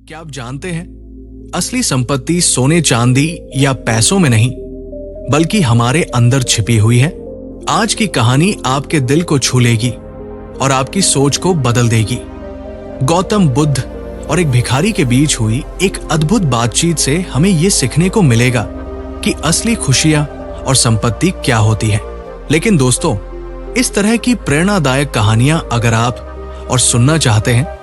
क्या आप जानते हैं, असली संपत्ति सोने चांदी या पैसों में नहीं बल्कि हमारे अंदर छिपी हुई है। आज की कहानी आपके दिल को छू लेगी और आपकी सोच को बदल देगी। गौतम बुद्ध और एक भिखारी के बीच हुई एक अद्भुत बातचीत से हमें यह सीखने को मिलेगा कि असली खुशियां और संपत्ति क्या होती है। लेकिन दोस्तों, इस तरह की प्रेरणादायक कहानियां अगर आप और सुनना चाहते हैं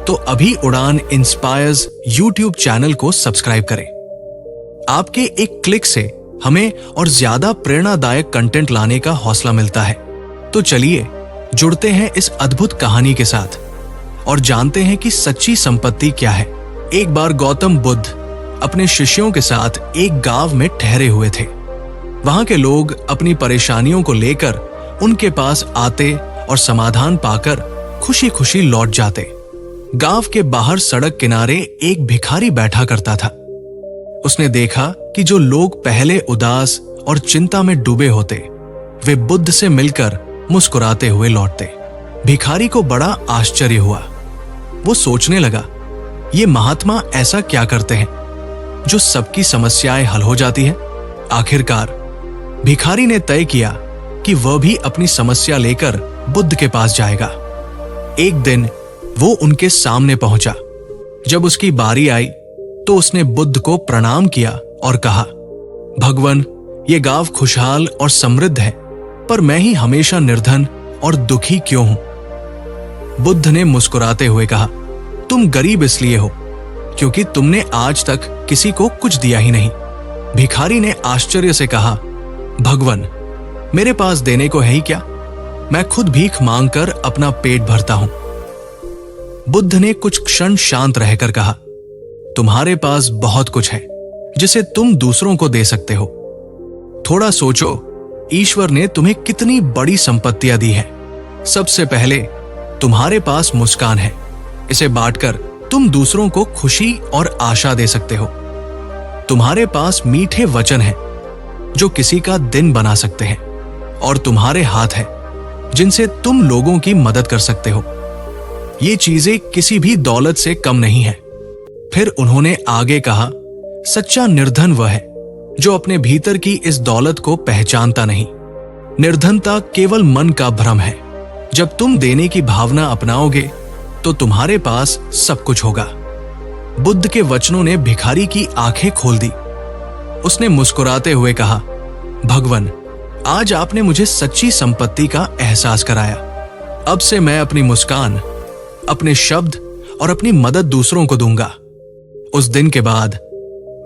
तो अभी उड़ान इंस्पायर्स यूट्यूब चैनल को सब्सक्राइब करें। आपके एक क्लिक से हमें और ज्यादा प्रेरणादायक कंटेंट लाने का हौसला मिलता है। तो चलिए जुड़ते हैं इस अद्भुत कहानी के साथ और जानते हैं कि सच्ची संपत्ति क्या है। एक बार गौतम बुद्ध अपने शिष्यों के साथ एक गांव में ठहरे हुए थे। वहां के लोग अपनी परेशानियों को लेकर उनके पास आते और समाधान पाकर खुशी खुशी लौट जाते। गांव के बाहर सड़क किनारे एक भिखारी बैठा करता था। उसने देखा कि जो लोग पहले उदास और चिंता में डूबे होते, वे बुद्ध से मिलकर मुस्कुराते हुए लौटते। भिखारी को बड़ा आश्चर्य हुआ। वो सोचने लगा, ये महात्मा ऐसा क्या करते हैं जो सबकी समस्याएं हल हो जाती हैं? आखिरकार भिखारी ने तय किया कि वह भी अपनी समस्या लेकर बुद्ध के पास जाएगा। एक दिन वो उनके सामने पहुंचा। जब उसकी बारी आई तो उसने बुद्ध को प्रणाम किया और कहा, भगवान, ये गांव खुशहाल और समृद्ध है, पर मैं ही हमेशा निर्धन और दुखी क्यों हूं? बुद्ध ने मुस्कुराते हुए कहा, तुम गरीब इसलिए हो क्योंकि तुमने आज तक किसी को कुछ दिया ही नहीं। भिखारी ने आश्चर्य से कहा, भगवान, मेरे पास देने को है ही क्या? मैं खुद भीख मांगकर अपना पेट भरता हूं। बुद्ध ने कुछ क्षण शांत रहकर कहा, तुम्हारे पास बहुत कुछ है जिसे तुम दूसरों को दे सकते हो। थोड़ा सोचो, ईश्वर ने तुम्हें कितनी बड़ी संपत्तियां दी है। सबसे पहले तुम्हारे पास मुस्कान है। इसे बांटकर तुम दूसरों को खुशी और आशा दे सकते हो। तुम्हारे पास मीठे वचन हैं जो किसी का दिन बना सकते हैं, और तुम्हारे हाथ हैं जिनसे तुम लोगों की मदद कर सकते हो। ये चीजें किसी भी दौलत से कम नहीं है। फिर उन्होंने आगे कहा, सच्चा निर्धन वह है जो अपने भीतर की इस दौलत को पहचानता नहीं। निर्धनता केवल मन का भ्रम है। जब तुम देने की भावना अपनाओगे तो तुम्हारे पास सब कुछ होगा। बुद्ध के वचनों ने भिखारी की आंखें खोल दी। उसने मुस्कुराते हुए कहा, भगवान, आज आपने मुझे सच्ची संपत्ति का एहसास कराया। अब से मैं अपनी मुस्कान, अपने शब्द और अपनी मदद दूसरों को दूंगा। उस दिन के बाद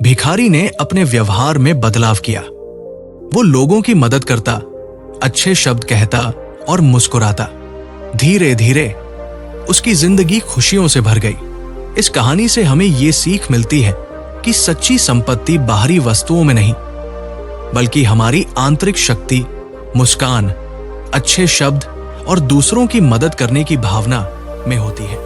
भिखारी ने अपने व्यवहार में बदलाव किया। वो लोगों की मदद करता, अच्छे शब्द कहता और मुस्कुराता। धीरे धीरे उसकी जिंदगी खुशियों से भर गई। इस कहानी से हमें ये सीख मिलती है कि सच्ची संपत्ति बाहरी वस्तुओं में नहीं बल्कि हमारी आंतरिक शक्ति, मुस्कान, अच्छे शब्द और दूसरों की मदद करने की भावना में होती है।